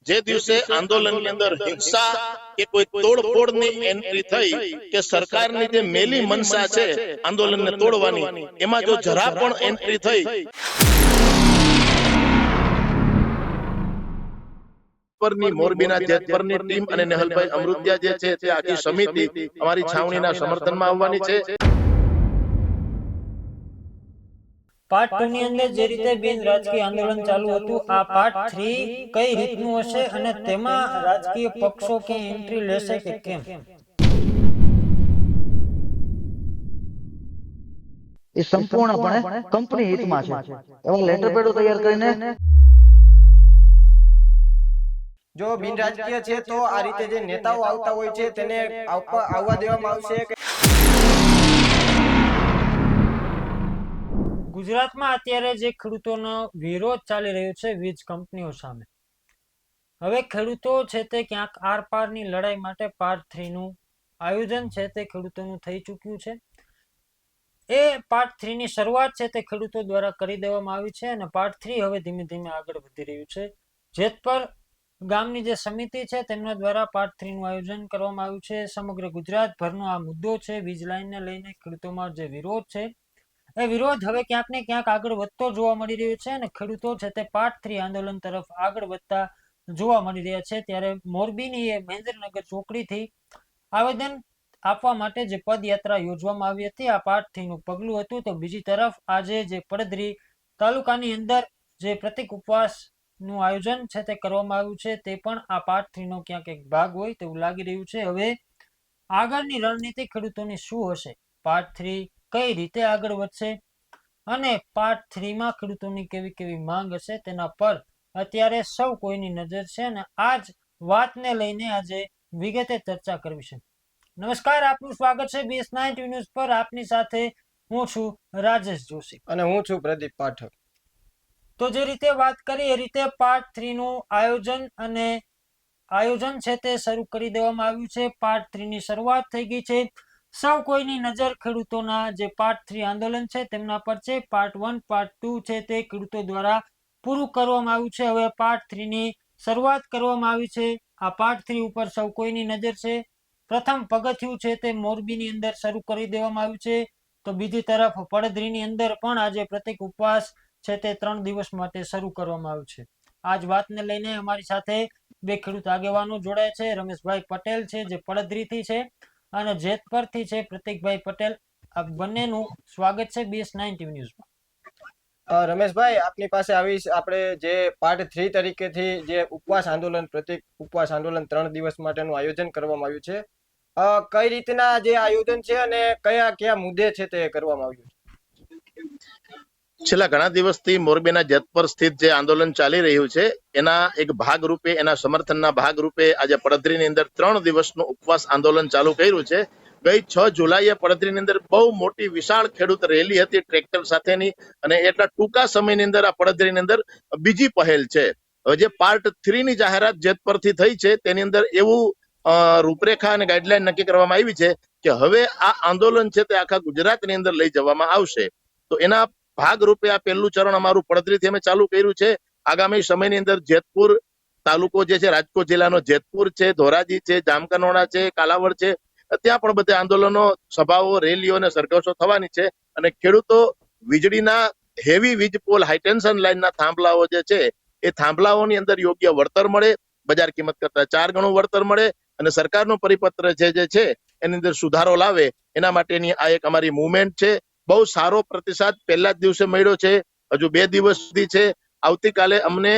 જે દિવસે આંદોલનની અંદર હિંસા કે કોઈ તોડફોડની એન્ટ્રી થઈ કે સરકારની જે મેલી મનસા છે આંદોલનને તોડવાની, એમાં જો જરા પણ એન્ટ્રી થઈ મોરબીના જેતપરની ટીમ અને નેહલભાઈ અમૃતિયા જે છે તે આખી સમિતિ અમારી છાવણીના સમર્થનમાં આવવાની છે। પાર્ટ 2 ની અંદર જે રીતે બિન રાજકીય આંદોલન ચાલુ હતું, આ પાર્ટ 3 કઈ રીતનું હશે અને તેમાં રાજકીય પક્ષો કે એન્ટ્રી લેશે કે કેમ, એ સંપૂર્ણપણે કંપની હિતમાં છે। એવા લેટર પેડો તૈયાર કરીને જો બિન રાજકીય છે તો આ રીતે જે નેતાઓ આવતા હોય છે તેને આવવા દેવામાં આવશે કે ગુજરાતમાં અત્યારે જે ખેડૂતોનો વિરોધ ચાલી રહ્યો છે વીજ કંપનીઓ સામે, હવે ખેડૂતો છે તે ક્યાંક આર પારની લડાઈ માટે પાર્ટ 3 નું આયોજન છે તે ખેડૂતોનું થઈ ચૂક્યું છે। એ પાર્ટ 3 ની શરૂઆત છે તે ખેડૂતો દ્વારા કરી દેવામાં આવી છે અને પાર્ટ 3 હવે ધીમે ધીમે આગળ વધી રહ્યું છે। જેતપર ગામની જે સમિતિ છે તેમના દ્વારા પાર્ટ 3 નું આયોજન કરવામાં આવ્યું છે। સમગ્ર ગુજરાતભરનો આ મુદ્દો છે, વીજ લાઈનને લઈને ખેડૂતોમાં જે વિરોધ છે એ વિરોધ હવે ક્યાંક ને ક્યાંક આગળ વધતો જોવા મળી રહ્યો છે અને ખેડૂતો છે તે પાર્ટ 3 આંદોલન તરફ આગળ વધતા જોવા મળી રહ્યા છે। ત્યારે મોરબીની એ મહેન્દ્રનગર ચોકડીથી આવેદન આપવા માટે જે પદયાત્રા યોજવામાં આવી હતી, આ પાર્ટ 3 નું પગલું હતું। તો બીજી તરફ આજે જે પડદરી તાલુકાની અંદર જે પ્રતિક ઉપવાસ નું આયોજન છે તે કરવામાં આવ્યું છે, તે પણ આ પાર્ટ 3 નો ક્યાંક એક ભાગ હોય તેવું લાગી રહ્યું છે। હવે આગળની રણનીતિ ખેડૂતોની શું હશે, પાર્ટ 3 કઈ રીતે આગળ વધશે અને પાર્ટ 3 માં ખેડૂતોની કેવી કેવી માંગ હશે તેના પર અત્યારે સૌ કોઈની નજર છે અને આ જ વાતને લઈને આજે વિગતે ચર્ચા કરવી છે। નમસ્કાર, આપનું સ્વાગત છે BS9 ન્યૂઝ પર। આપની સાથે હું છું રાજેશ જોશી અને હું છું પ્રદીપ પાઠક। તો જે રીતે વાત કરી એ રીતે પાર્ટ 3 નું આયોજન છે તે શરૂ કરી દેવામાં આવ્યું છે। પાર્ટ 3 ની શરૂઆત થઈ ગઈ છે। સૌ કોઈની નજર ખેડૂતોના જે પાર્ટ 3 આંદોલન છે તેમના પર છે। પાર્ટ 1 પાર્ટ 2 છે તે ખેડૂતો દ્વારા પૂરું કરવામાં આવ્યું છે। હવે પાર્ટ 3 ની શરૂઆત કરવામાં આવી છે। આ પાર્ટ 3 ઉપર સૌ કોઈની નજર છે। પ્રથમ પગથિયું છે તે મોરબીની અંદર શરૂ કરી દેવામાં આવ્યું છે, તો બીજી તરફ પડદરીની અંદર પણ આજે પ્રતિક ઉપવાસ છે તે 3 દિવસ માટે શરૂ કરવામાં આવ્યું છે। આ જ વાતને લઈને અમારી સાથે બે ખેડૂત આગેવાનો જોડાય છે। રમેશભાઈ પટેલ છે જે પડદરીથી છે અને જેતપરથી છે પ્રતિકભાઈ પટેલ। આ બંનેનું સ્વાગત છે BS9 ન્યૂઝમાં। રમેશભાઈ, આપની પાસે આપણે જે પાર્ટ 3 તરીકેથી જે ઉપવાસ આંદોલન પ્રતિક ઉપવાસ આંદોલન 3 દિવસ માટેનું આયોજન કરવામાં આવ્યું છે, કઈ રીતના જે આયોજન છે અને કયા કયા મુદ્દે છે તે કરવામાં આવ્યું છે? છેલ્લા ઘણા દિવસથી મોરબીના જેતપર સ્થિત જે આંદોલન ચાલી રહ્યું છે એના એક ભાગ રૂપે, એના સમર્થનના ભાગ રૂપે આજે પડદરીની અંદર 3 દિવસનું ઉપવાસ આંદોલન ચાલુ કર્યું છે। ગઈ 6 જુલાઈએ પડદરીની અંદર બહુ મોટી વિશાળ ખેડૂત રેલી હતી ટ્રેક્ટર સાથેની, અને એટલા ટૂંકા સમયની અંદર આ પડદરીની અંદર બીજી પહેલ છે। હવે જે પાર્ટ 3 ની જાહેરાત જેતપરથી થઈ છે તેની અંદર એવું રૂપરેખા અને ગાઈડલાઈન નક્કી કરવામાં આવી છે કે હવે આ આંદોલન છે તે આખા ગુજરાતની અંદર લઈ જવામાં આવશે। તો એના ભાગરૂપે આ પહેલું ચરણ અમારું પડદરીથી અમે ચાલુ કર્યું છે। આગામી સમયની અંદર જેતપુર તાલુકો જે છે, રાજકોટ જિલ્લાનો જેતપુર છે, ધોરાજી છે, જામકંડોરણા છે, કાલાવડ છે, ત્યાં પણ બધા આંદોલનો, સભાઓ, રેલીઓ અને સરઘસો થવાની છે। અને ખેડૂતો વીજળીના હેવી વીજ પોલ, હાઈટેન્શન લાઈનના થાંભલાઓ જે છે એ થાંભલાઓની અંદર યોગ્ય વળતર મળે, બજાર કિંમત કરતા 4 ગણું વળતર મળે અને સરકારનો પરિપત્ર જે છે એની અંદર સુધારો લાવે, એના માટેની આ એક અમારી મુવમેન્ટ છે। બહુ સારો પ્રતિસાદ પહેલા જ દિવસે મળ્યો છે। હજુ 2 દિવસ સુધી છે। આવતીકાલે અમને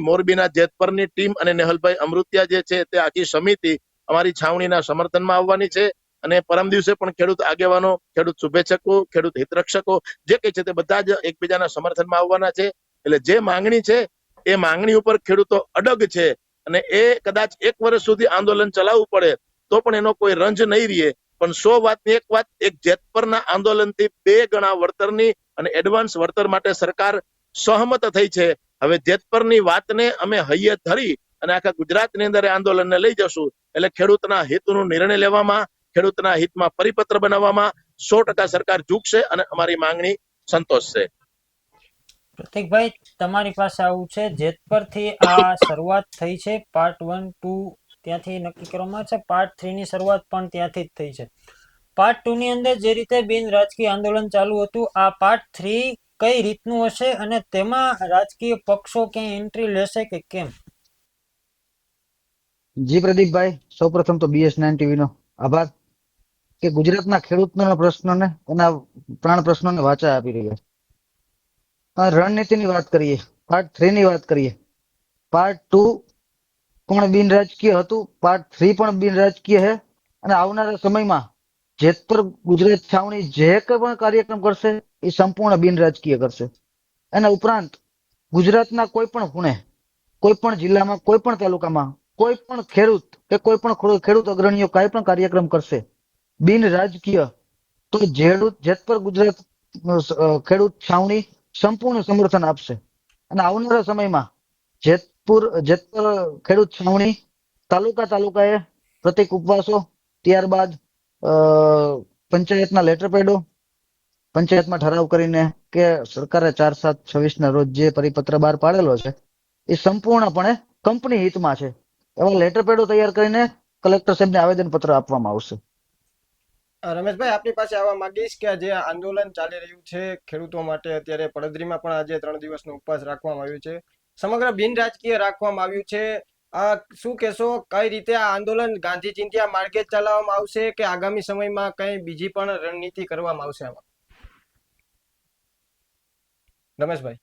મોરબીના જેતપરની ટીમ અને નેહલભાઈ અમૃતિયા જે છે તે આખી સમિતિ અમારી છાવણીના સમર્થનમાં આવવાની છે। અને પરમ દિવસે પણ ખેડૂત આગેવાનો, ખેડૂત શુભેચ્છકો, ખેડૂત હિતરક્ષકો જે કઈ છે તે બધા જ એકબીજાના સમર્થનમાં આવવાના છે। એટલે જે માંગણી છે એ માંગણી ઉપર ખેડૂતો અડગ છે અને એ કદાચ 1 વર્ષ સુધી આંદોલન ચલાવવું પડે તો પણ એનો કોઈ રંજ નહીં રહે। પણ 100 વાતની એક વાત, એક જેતપરના આંદોલનથી 2 ગણા વળતરની અને એડવાન્સ વળતર માટે સરકાર સહમત થઈ છે। હવે જેતપરની વાતને અમે હૈયે ધરી અને આખા ગુજરાતની અંદર આંદોલનને લઈ જશું। એટલે ખેડૂતના હિતનો નિર્ણય લેવામાં, ખેડૂતના હિતમાં પરિપત્ર બનાવવામાં 100% સરકાર ઝૂકશે અને અમારી માંગણી સંતોષશે। પ્રતિકભાઈ, તમારી પાસે આવું છે, જેતપરથી આ શરૂઆત થઈ છે. પાર્ટ 1, 2 ત્યાંથી નક્કી કરવામાં છે. પાર્ટ 3 ની શરૂઆત પણ ત્યાંથી જ થઈ છે. પાર્ટ 2 ની અંદર જે રીતે બિન રાજકીય આંદોલન ચાલુ હતું, આ પાર્ટ 3 કઈ રીતનું હશે અને તેમાં રાજકીય પક્ષો ક્યાંય એન્ટ્રી લેશે કે કેમ? જી પ્રદીપભાઈ, સૌપ્રથમ તો BS9 TV નો આભાર કે ગુજરાતના ખેડૂતોના પ્રશ્નોને એના પ્રાણ પ્રશ્નોને વાચા આપી રહ્યા છે. રણનીતિની વાત કરીએ, પાર્ટ 3 ની વાત કરીએ, પાર્ટ 2 પણ બિન રાજકીય હતું, પાર્ટ 3 પણ બિન રાજકીય છે અને આવનારા સમયમાં જેતપર ગુજરાત છાવણી જે કંઈ પણ કાર્યક્રમ કરશે એ સંપૂર્ણ બિન રાજકીય કરશે. એના ઉપરાંત ગુજરાતના કોઈ પણ ખૂણે, કોઈ પણ જિલ્લામાં, કોઈ પણ તાલુકામાં કોઈ પણ ખેડૂત કે કોઈ પણ ખેડૂત અગ્રણીઓ કાંઈ પણ કાર્યક્રમ કરશે બિન રાજકીય, તો જેતપર ગુજરાત ખેડૂત છાવણી સંપૂર્ણ સમર્થન આપશે. અને આવનારા સમયમાં જેતપર ખેડૂત છાવણી તાલુકાએ પ્રતિક ઉપવાસો, ત્યારબાદ પંચાયતના લેટર પેડો, પંચાયતમાં ઠરાવ કરીને કે સરકારે 4/7/26 રોજ જે પરિપત્ર બહાર પાડેલો છે એ સંપૂર્ણપણે કંપની હિતમાં છે. એવા લેટર પેડો તૈયાર કરીને કલેક્ટર સાહેબને આવેદનપત્ર આપવામાં આવશે. રમેશભાઈ, આપની પાસે આવવા માંગીશ કે જે આંદોલન ચાલી રહ્યું છે ખેડૂતો માટે, અત્યારે પડદરીમાં પણ આજે 3 દિવસનો ઉપવાસ રાખવામાં આવ્યું છે, સમગ્ર બિન રાજકીય રાખવામાં આવ્યું છે. શું કહેશો, કઈ રીતે આ આંદોલન ગાંધી ચિંધ્યા માર્ગે ચલાવવામાં આવશે કે આગામી સમયમાં કઈ બીજી પણ રણનીતિ કરવામાં આવશે આમાં? રમેશભાઈ.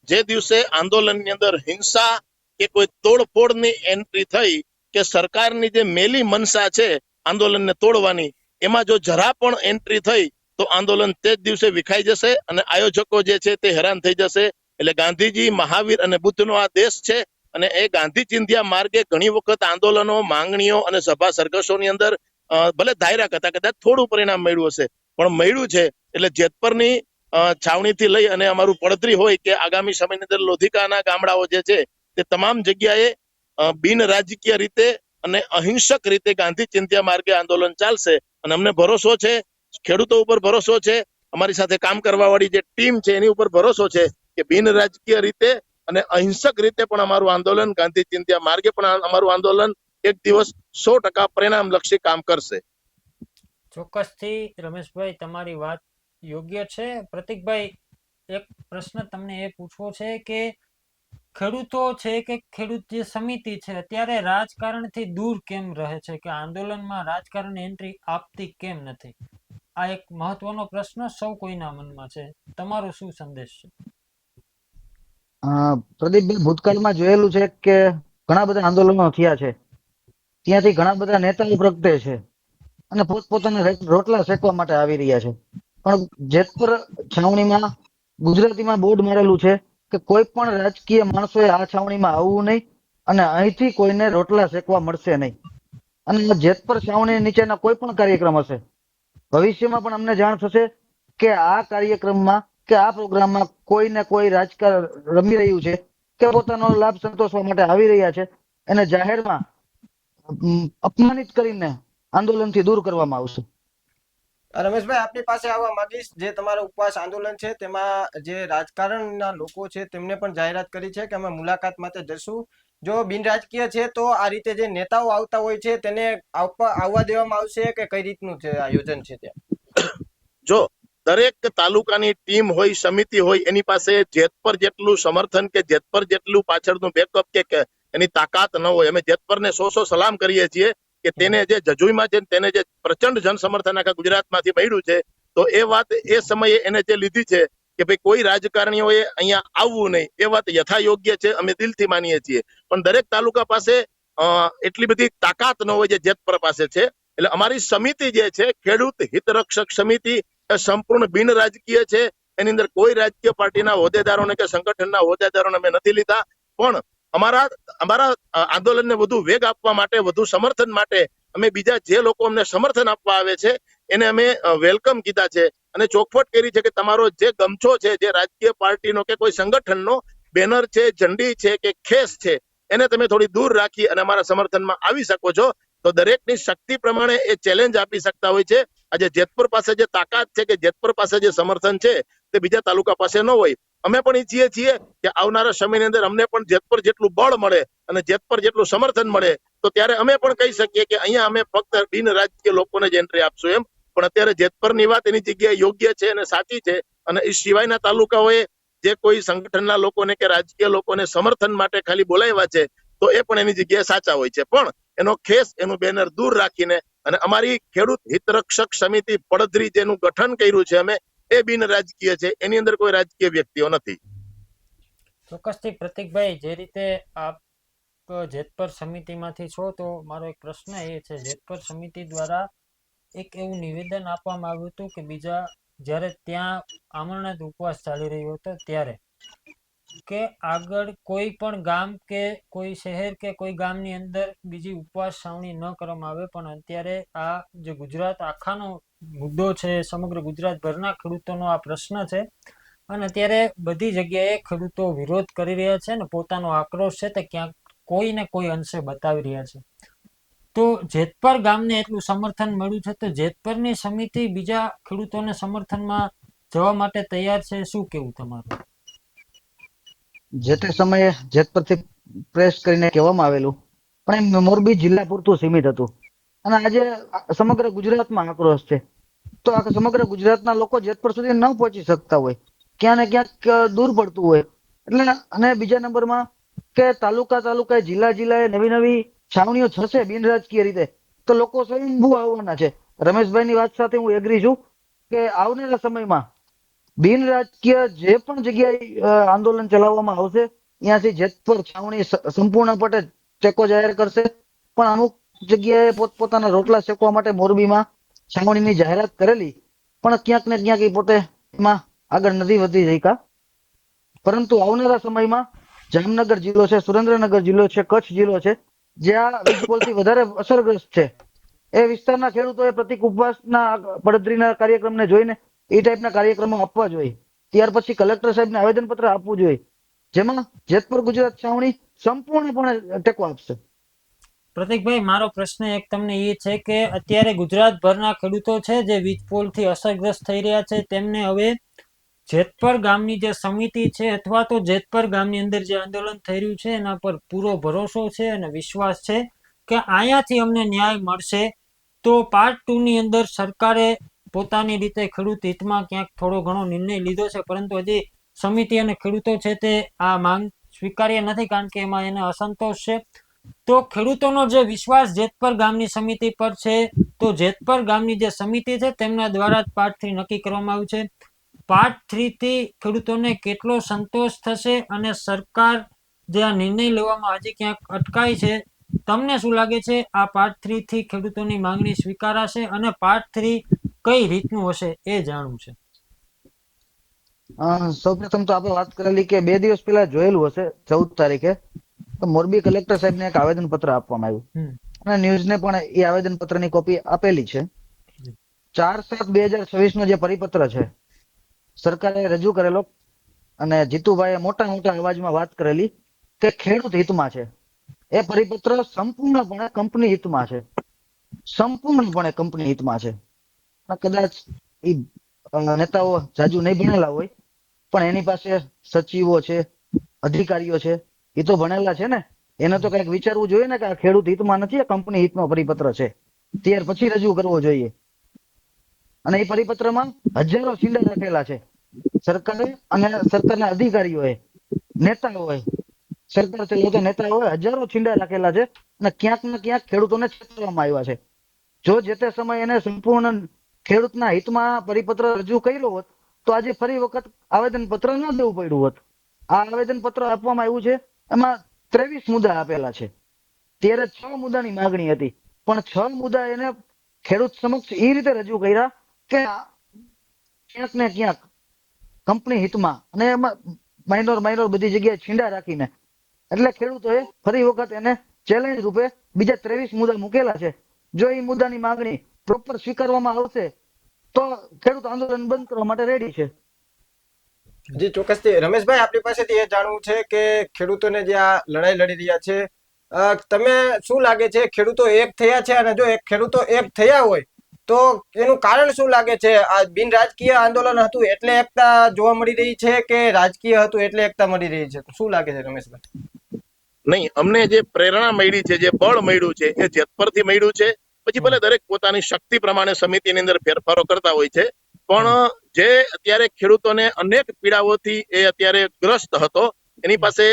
જે દિવસે આંદોલનની અંદર હિંસા કે કોઈ તોડફોડની એન્ટ્રી થઈ કે સરકારની જે મેલી મનસા છે આંદોલનને તોડવાની, એમાં જો જરા પણ એન્ટ્રી થઈ તો આંદોલન તે જ દિવસે વિખાઈ જશે અને આયોજકો જે છે તે હેરાન થઈ જશે. એટલે ગાંધીજી, મહાવીર અને બુદ્ધનો આ દેશ છે અને એ ગાંધી ચિંધ્યા માર્ગે ઘણી વખત આંદોલનો, માંગણીઓ અને સભા સરઘસોની અંદર ભલે ધાર્યા કરતા કદાચ થોડું પરિણામ મળ્યું હશે, પણ મળ્યું છે. એટલે જેતપરની છાવણીથી લઈ અને અમારું પડદરી હોય કે આગામી સમયની અંદર લોધિકાના ગામડાઓ જે છે તે તમામ જગ્યાએ બિન રાજકીય રીતે અને અહિંસક રીતે ગાંધી ચિંધ્યા માર્ગે આંદોલન ચાલશે. અને અમને ભરોસો છે, ખેડૂતો ઉપર ભરોસો છે, અમારી સાથે કામ કરવા વાળી જે ટીમ છે એની ઉપર ભરોસો છે કે બિન રાજકીય રીતે અને અહિંસક રીતે પણ અમારું આંદોલન, ગાંધી ચિંધ્યા માર્ગે પણ અમારું આંદોલન એક દિવસ 100% પરિણામલક્ષી કામ કરશે. ચોક્કસથી રમેશભાઈ, તમારી વાત યોગ્ય છે. પ્રતિકભાઈ, એક પ્રશ્ન તમને એ પૂછવો છે કે ખેડૂતો છે કે ખેડૂત જે સમિતિ છે અત્યારે રાજકારણથી દૂર કેમ રહે છે, કે આંદોલનમાં રાજકારણ એન્ટ્રી આપતી કેમ નથી? આ એક મહત્વનો પ્રશ્ન સૌ કોઈના મનમાં છે. તમારો શું સંદેશ છે? પ્રદીપભાઈ, ભૂતકાળમાં જોયેલું છે કે ઘણા બધા આંદોલનો થયા છે, ત્યાંથી ઘણા બધા નેતાઓ પ્રગટે છે અને પોતપોતાના રોટલા શેકવા માટે આવી રહ્યા છે. પણ જેતપર છાવણીમાં ગુજરાતીમાં બોર્ડ મારેલું છે કે કોઈ પણ રાજકીય માણસોએ આ છાવણીમાં આવવું નહીં અને અહીંથી કોઈને રોટલા શેકવા મળશે નહીં. અને જેતપર છાવણી નીચેના કોઈ પણ કાર્યક્રમ હશે, ભવિષ્યમાં પણ અમને જાણ થશે કે આ કાર્યક્રમમાં કે આ પ્રોગ્રામમાં કોઈને કોઈ રાજકારણ રમી રહ્યું છે કે પોતાનો લાભ સંતોષવા માટે આવી રહ્યા છે, એને જાહેરમાં અપમાનિત કરીને આંદોલનથી દૂર કરવામાં આવશે. રમેશભાઈ, આપની પાસે આવવા માંગીશ, જે તમારો ઉપવાસ આંદોલન છે તેમાં જે રાજકારણના લોકો છે તેમને પણ જાહેરાત કરી છે કે અમે મુલાકાત માટે જશું. જો બિન રાજકીય છે તો આ રીતે જે નેતાઓ આવતા હોય છે તેને આવવા દેવામાં આવશે કે કઈ રીતનું છે આયોજન છે ત્યાં? જો દરેક તાલુકાની ટીમ હોય, સમિતિ હોય, એની પાસે જેતપર જેટલું સમર્થન કે જેતપર જેટલું પાછળનું બેકઅપ કે એની તાકાત ન હોય. અમે જેતપરને 100 સલામ કરીએ છીએ કે તેને જે જજુઈમાં છે તેને જે પ્રચંડ જન સમર્થન આખા ગુજરાતમાંથી મળ્યું છે, તો એ વાત એ સમયે એને જે લીધી છે કે ભાઈ કોઈ રાજકારણીઓએ અહીંયા આવવું નહીં, એ વાત યથાયોગ્ય છે, અમે દિલથી માનીએ છીએ. પણ દરેક તાલુકા પાસે એટલી બધી તાકાત ન હોય જે જેતપર પાસે છે. એટલે અમારી સમિતિ જે છે, ખેડૂત હિતરક્ષક સમિતિ, સંપૂર્ણ બિન રાજકીય છે. એની અંદર કોઈ રાજકીય પાર્ટીના હોદ્દેદારોને કે સંગઠનના હોદ્દેદારોને અમે નથી લીધા. પણ અમારા આંદોલનને વધુ વેગ આપવા માટે, વધુ સમર્થન માટે અમે બીજા જે લોકો અમને સમર્થન આપવા આવે છે એને અમે વેલકમ કીધા છે અને ચોખવટ કરી છે કે તમારો જે ગમછો છે, જે રાજકીય પાર્ટીનો કે કોઈ સંગઠનનો બેનર છે, ઝંડી છે કે ખેસ છે, એને તમે થોડી દૂર રાખી અને અમારા સમર્થનમાં આવી શકો છો. તો દરેકની શક્તિ પ્રમાણે એ ચેલેન્જ આપી શકતા હોય છે આજે જેતપુર પાસે જે તાકાત છે કે જેતપુર પાસે જે સમર્થન છે તે બીજા તાલુકા પાસે ન હોય. અમે પણ ઈચ્છીએ છીએ કે આવનારા સમયની અંદર અમને પણ જેતપુર જેટલું બળ મળે અને જેતપુર જેટલું સમર્થન મળે તો ત્યારે અમે પણ કહી શકીએ કે અહીંયા અમે ફક્ત બિન રાજકીય લોકોને જ એન્ટ્રી આપશું એમ. પણ અત્યારે જેતપુરની વાત એની જગ્યાએ યોગ્ય છે અને સાચી છે, અને એ સિવાયના તાલુકાઓએ જે કોઈ સંગઠનના લોકોને કે રાજકીય લોકોને સમર્થન માટે ખાલી બોલાવ્યા છે તો એ પણ એની જગ્યાએ સાચા હોય છે. પણ એનો ખેસ, એનું બેનર દૂર રાખીને અને અમારી ખેડૂત હિતરક્ષક સમિતિ પડધરી જેનું ગઠન કર્યું છે અમે, એ બિન રાજકીય છે, એની અંદર કોઈ રાજકીય વ્યક્તિઓ નથી. ચોક્કસથી પ્રતિકભાઈ, જે રીતે આપ જેતપર સમિતિમાંથી છો, તો મારો એક પ્રશ્ન એ છે, જેતપર સમિતિ દ્વારા એક એવું નિવેદન આપવામાં આવ્યું હતું કે બીજા જ્યારે ત્યાં આમરણાથ ઉપવાસ ચાલી રહ્યો હતો ત્યારે કે આગળ કોઈ પણ ગામ કે કોઈ શહેર કે કોઈ ગામની અંદર બીજી ઉપવાસ છાવણી ન કરવામાં આવે, પણ અત્યારે આ જે ગુજરાત આખાનો મુદ્દો છે, સમગ્ર ગુજરાતભરના ખેડૂતોનો આ પ્રશ્ન છે અને અત્યારે બધી જગ્યાએ ખેડૂતો વિરોધ કરી રહ્યા છે અને પોતાનો આક્રોશ છે તે ક્યાંક કોઈ ને કોઈ અંશે બતાવી રહ્યા છે. તો જેતપર ગામને એટલું સમર્થન મળ્યું છે, તો જેતપરની સમિતિ બીજા ખેડૂતોને સમર્થનમાં જવા માટે તૈયાર છે, શું કેવું તમારું? જે તે સમયે જેતપરથી પ્રેસ કરીને કહેવામાં આવેલું, પણ એ મોરબી જિલ્લા પૂરતું સીમિત હતું. અને આજે સમગ્ર ગુજરાતમાં આક્રોશ છે, તો આ સમગ્ર ગુજરાતના લોકો જેતપર સુધી ન પહોંચી શકતા હોય, ક્યાં ને ક્યાંક દૂર પડતું હોય. એટલે અને બીજા નંબરમાં કે તાલુકાએ જિલ્લાએ નવી છાવણીઓ થશે બિન રાજકીય રીતે, તો લોકો સ્વયંભૂ આવવાના છે. રમેશભાઈની વાત સાથે હું એગ્રી છું કે આવનારા સમયમાં બિન રાજકીય જે પણ જગ્યાએ આંદોલન ચલાવવામાં આવશે, ત્યાંથી જેતપુર છાવણી સંપૂર્ણપણે ટેકો જાહેર કરશે. પણ અમુક જગ્યાએ પોતપોતાના રોટલા શેકવા માટે મોરબીમાં છાવણીની જાહેરાત કરેલી, પણ ક્યાંક ને ક્યાંક એ પોતે એમાં આગળ નથી વધી શક્યા. પરંતુ આવનારા સમયમાં જામનગર જિલ્લો છે, સુરેન્દ્રનગર જિલ્લો છે, કચ્છ જિલ્લો છે, જ્યાં વીજપોલથી વધારે અસરગ્રસ્ત છે, એ વિસ્તારના ખેડૂતોએ પ્રતિક ઉપવાસના પડધરીના કાર્યક્રમને જોઈને એ ટાઈપના કાર્યક્રમો આપવા જોઈએ. ત્યાર પછી કલેક્ટર સાહેબને આવેદનપત્ર આપવું જોઈએ, જેમાં જેતપુર ગુજરાત છાવણી સંપૂર્ણપણે ટેકો આપશે. પ્રતિકભાઈ, મારો પ્રશ્ન એક તમને એ છે કે અત્યારે ગુજરાતભરના ખેડૂતો છે જે વીજપોલથી અસરગ્રસ્ત થઈ રહ્યા છે, તેમને હવે જેતપર ગામની જે સમિતિ છે અથવા તો જેતપર ગામની અંદર જે આંદોલન થઈ રહ્યું છે એના પર પૂરો ભરોસો છે અને વિશ્વાસ છે કે અહીંયાથી અમને ન્યાય મળશે. તો પાર્ટ 2 ની અંદર સરકારે પોતાની રીતે ખેડૂત હિતમાં ક્યાંક થોડો ઘણો નિર્ણય લીધો છે, પરંતુ હજી સમિતિ અને ખેડૂતો છે તે આ માંગ સ્વીકાર્ય નથી, કારણ કે એમાં એને અસંતોષ છે. તો ખેડૂતોનો જે વિશ્વાસ જેતપર ગામની સમિતિ પર છે, તો જેતપર ગામની જે સમિતિ છે તેમના દ્વારા જ પાર્ટ 3 નક્કી કરવામાં આવ્યું છે. પાર્ટ 3 થી ખેડૂતોને કેટલો સંતોષ થશે અને સરકાર જે આ નિર્ણય લેવામાં હજી ક્યાંક અટકાય છે, તમને શું લાગે છે આ પાર્ટ 3 થી ખેડૂતોની માંગણી સ્વીકારાશે અને પાર્ટ 3 કઈ રીતનું હશે એ જાણવું છે? સૌપ્રથમ તો આપણે વાત કરેલી કે 2 દિવસ પહેલા જોયેલું હશે 14 તારીખે તો મોરબી કલેક્ટર સાહેબને એક આવેદન પત્ર આપવામાં આવ્યું અને ન્યૂઝને પણ એ આવેદન પત્રની કોપી આપેલી છે. 4/7/2026 નો જે પરિપત્ર છે સરકારે રજૂ કરેલો અને જીતુભાઈએ મોટા અવાજમાં વાત કરેલી કે ખેડૂત હિતમાં છે. એ પરિપત્ર સંપૂર્ણપણે કંપની હિતમાં છે, સંપૂર્ણપણે કંપની હિતમાં છે. કદાચ એ નેતાઓ જાજુ નહીં ભણેલા હોય, પણ એની પાસે સચિવો છે, અધિકારીઓ છે, એ તો ભણેલા છે ને, એને તો કઈક વિચારવું જોઈએ ને કે આ ખેડૂત હિતમાં નથી, આ કંપની હિતનો પરિપત્ર છે, ત્યાર પછી રજૂ કરવો જોઈએ. અને એ પરિપત્રમાં હજારો છીંડા રાખેલા છે સરકારે અને સરકારના અધિકારીઓએ, નેતાઓએ, સરકાર ચલાવતા નેતાઓએ હજારો છીંડા રાખેલા છે અને ક્યાંક ને ક્યાંક ખેડૂતોને છેતરવામાં આવ્યા છે. જો જે તે સમયે એને સંપૂર્ણ ખેડૂતના હિતમાં પરિપત્ર રજૂ કર્યો હોત તો આજે ફરી વખત આવેદન પત્ર ન દેવું પડ્યું હોત. આ આવેદન પત્ર આપવામાં આવ્યું છે, એમાં 23 મુદ્દા આપેલા છે. ત્યારે 6 મુદ્દાની માંગણી હતી, પણ 6 મુદ્દા એને ખેડૂત સમક્ષ એ રીતે રજૂ કર્યા કે ક્યાંક ને ક્યાંક કંપની હિતમાં અને એમાં માઇનોર બધી જગ્યાએ છીંડા રાખીને, એટલે ખેડૂતોએ ફરી વખત એને ચેલેન્જ રૂપે બીજા 23 મુદ્દા મૂકેલા છે. જો એ મુદ્દાની માંગણી પ્રોપર સ્વીકારવામાં આવશે તો ખેડૂત આંદોલન બંધ કરવા માટે રેડી છે. જી ચોક્કસથી રમેશભાઈ, આપણી પાસેથી એ જાણવું છે કે ખેડૂતોને જે આ લડાઈ લડી રહ્યા છે, તમે શું લાગે છે ખેડૂતો એક થયા છે? અને જો ખેડૂતો એક થયા હોય તો એનું કારણ શું લાગે છે? આ બિન રાજકીય આંદોલન હતું એટલે એકતા જોવા મળી રહી છે કે રાજકીય હતું એટલે એકતા મળી રહી છે? શું લાગે છે રમેશભાઈ? નહીં, અમને જે પ્રેરણા મળી છે, જે બળ મળ્યું છે, એ જેતપરથી મળ્યું છે. પછી ભલે દરેક પોતાની શક્તિ પ્રમાણે સમિતિની અંદર ફેરફારો કરતા હોય છે, પણ જે અત્યારે ખેડૂતોને અનેક પીડાઓથી એ અત્યારે ગ્રસ્ત હતો, એની પાસે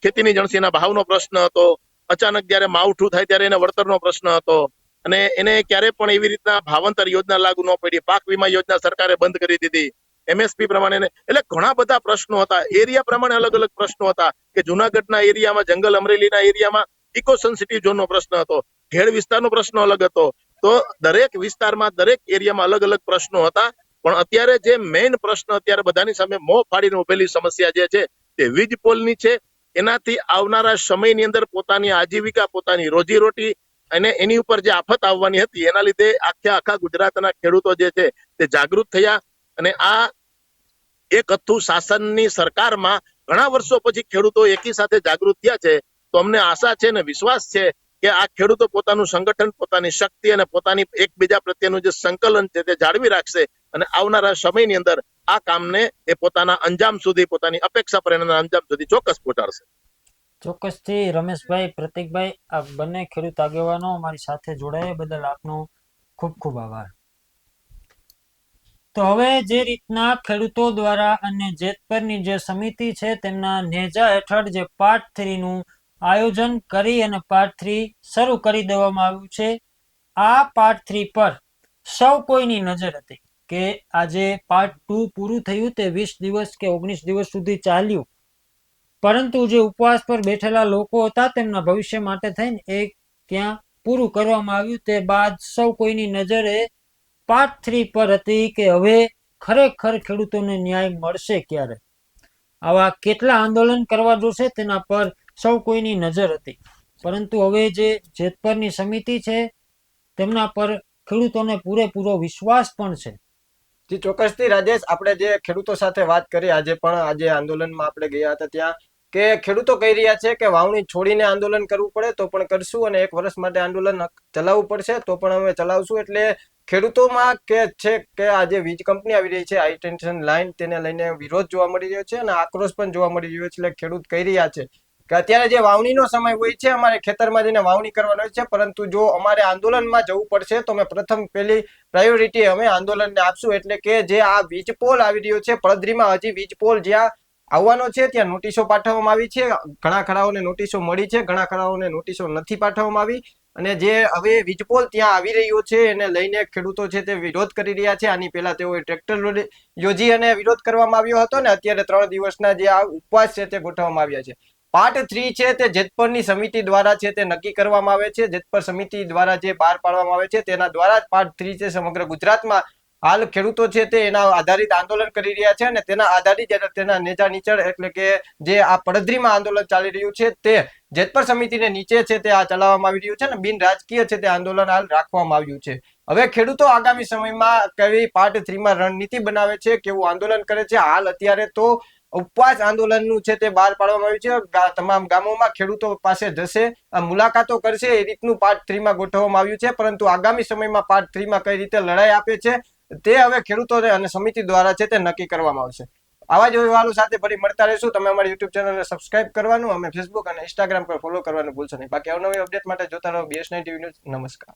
ખેતીની જણસીના ભાવનો પ્રશ્ન હતો, અચાનક જયારે માવઠું થાય ત્યારે એને વળતરનો પ્રશ્ન હતો, અને એને ક્યારે પણ એવી રીતના ભાવાંતર યોજના લાગુ ન પડી, પાક વીમા યોજના સરકારે બંધ કરી દીધી, MSP પ્રમાણે, એટલે ઘણા બધા પ્રશ્નો હતા. એરિયા પ્રમાણે અલગ અલગ પ્રશ્નો હતા કે જુનાગઢના એરિયામાં, જંગલ અમરેલીના એરિયામાં ઇકો સેન્સિટિવ ઝોનનો પ્રશ્ન હતો, ખેડ વિસ્તારનો પ્રશ્ન અલગ હતો. તો દરેક વિસ્તારમાં, દરેક એરિયામાં અલગ અલગ પ્રશ્નો હતા. પણ અત્યારે જે મેઇન પ્રશ્ન અત્યારે બધાની સામે મોં ફાડીને ઉભેલી સમસ્યા જે છે તે વીજ પોલની છે. એનાથી આવનારા સમયની અંદર પોતાની આજીવિકા, પોતાની રોજીરોટી અને એની ઉપર જે આફત આવવાની હતી, એના લીધે આખા ગુજરાતના ખેડૂતો જે છે તે જાગૃત થયા. અને આ એક હતું શાસનની સરકારમાં ઘણા વર્ષો પછી ખેડૂતો એકી સાથે જાગૃત થયા છે. તો અમને આશા છે ને વિશ્વાસ છે કે આ ખેડૂતો પોતાનું સંગઠન, પોતાની શક્તિ અને પોતાની એકબીજા પ્રત્યેનું જે સંકલન છે તે જાળવી રાખશે અને આવનારા સમયની અંદર આ કામને એ પોતાના અંજામ સુધી, પોતાની અપેક્ષા પરિણામના અંજામ સુધી ચોક્કસ પહોંચાડશે. ચોક્કસથી રમેશભાઈ, પ્રતિકભાઈ, આ બંને ખેડૂત આગેવાનો અમારી સાથે જોડાયા બદલ આપનો ખૂબ ખૂબ આભાર. તો હવે જે રીતના ખેડૂતો દ્વારા અને જેતપરની જે સમિતિ છે તેમના નેજા હેઠળ જે પાર્ટ 3 નું આયોજન કરી અને પાર્ટ 3 શરૂ કરી દેવામાં આવ્યું છે. આ પાર્ટ 3 પર સૌ કોઈની નજર હતી કે આજે પાર્ટ 2 પૂરું થયું તે 20 દિવસ કે 19 દિવસ સુધી ચાલ્યું, પરંતુ જે ઉપવાસ પર બેઠેલા લોકો હતા તેમના ભવિષ્ય માટે થઈને એ ત્યાં પૂરું કરવામાં આવ્યું. તે બાદ સૌ કોઈની નજરે પાર્ટ 3 પર હતી કે હવે ખરેખર ખેડૂતોને ન્યાય મળશે ક્યારે, આવા કેટલા આંદોલન કરવા જોશે તેના પર સૌ કોઈની નજર હતી. પરંતુ હવે જે જેતપરની સમિતિ છે તેમના પર ખેડૂતોને પૂરેપૂરો વિશ્વાસ પણ છે. જી ચોક્કસથી રાજેશ, આપણે જે ખેડૂતો સાથે વાત કરી આજે આંદોલનમાં આપણે ગયા હતા ત્યાં, કે ખેડૂતો કહી રહ્યા છે કે વાવણી છોડીને આંદોલન કરવું પડે તો પણ કરશું, અને 1 વર્ષ માટે આંદોલન ચલાવવું પડશે તો પણ અમે ચલાવશું. એટલે ખેડૂતોમાં કે છે કે આજે વીજ કંપની આવી રહી છે, હાઈ ટેન્શન લાઈન, તેને લઈને વિરોધ જોવા મળી રહ્યો છે અને આક્રોશ પણ જોવા મળી રહ્યો છે. એટલે ખેડૂત કહી રહ્યા છે કે અત્યારે જે વાવણીનો સમય હોય છે, અમારે ખેતરમાં જઈને વાવણી કરવાનો હોય છે, પરંતુ જો અમારે આંદોલનમાં જવું પડશે તો અમે પહેલી પ્રાયોરિટી અમે આંદોલનને આપશું. એટલે કે જે આ વીજ પોલ આવી રહ્યો છે પડધરીમાં, હજી વીજ પોલ જ્યાં આવવાનો છે ત્યાં નોટિસો પાઠવવામાં આવી છે. ઘણા ખરાઓને નોટિસો મળી છે, ઘણા ખરાઓને નોટિસો નથી પાઠવવામાં આવી. અને જે હવે વીજપોલ ત્યાં આવી રહ્યો છે એને લઈને ખેડૂતો છે તે વિરોધ કરી રહ્યા છે. આની પહેલા તેઓએ ટ્રેક્ટર યોજી અને વિરોધ કરવામાં આવ્યો હતો, ને અત્યારે 3 દિવસના જે આ ઉપવાસ છે તે ગોઠવવામાં આવ્યા છે. પાર્ટ 3 છે તે જેતપરની સમિતિ દ્વારા છે તે નક્કી કરવામાં આવે છે. જેતપર સમિતિ દ્વારા જે બહાર પાડવામાં આવે છે તેના દ્વારા જ પાર્ટ 3 છે સમગ્ર ગુજરાતમાં હાલ ખેડૂતો છે તે એના આધારિત આંદોલન કરી રહ્યા છે, અને તેના આધારિત તેના નેજા નીચળ એટલે કે જે આ પડધરીમાં આંદોલન ચાલી રહ્યું છે તે જેતપર સમિતિને નીચે છે તે આ ચલાવવામાં આવી રહ્યું છે, અને બિન રાજકીય છે તે આંદોલન હાલ રાખવામાં આવ્યું છે. હવે ખેડૂતો આગામી સમયમાં કેવી પાર્ટ 3 માં રણનીતિ બનાવે છે, કેવું આંદોલન કરે છે, હાલ અત્યારે તો ઉપવાસ આંદોલનનું છે તે બહાર પાડવામાં આવ્યું છે. તમામ ગામોમાં ખેડૂતો પાસે જશે, મુલાકાતો કરશે, એ રીતનું પાર્ટ 3 માં ગોઠવવામાં આવ્યું છે. પરંતુ આગામી સમયમાં પાર્ટ 3 માં કઈ રીતે લડાઈ આપે છે તે હવે ખેડૂતો અને સમિતિ દ્વારા છે તે નક્કી કરવામાં આવશે. આવા જ અહેવાલો સાથે ફરી મળતા રહીશું. તમે અમારી યુટ્યુબ ચેનલને સબસ્ક્રાઇબ કરવાનું, અમે ફેસબુક અને ઇન્સ્ટાગ્રામ પર ફોલો કરવાનું ભૂલશો નહીં. બાકી અવનવી અપડેટ માટે જોતા રહો BS9 TV ન્યૂઝ. નમસ્કાર.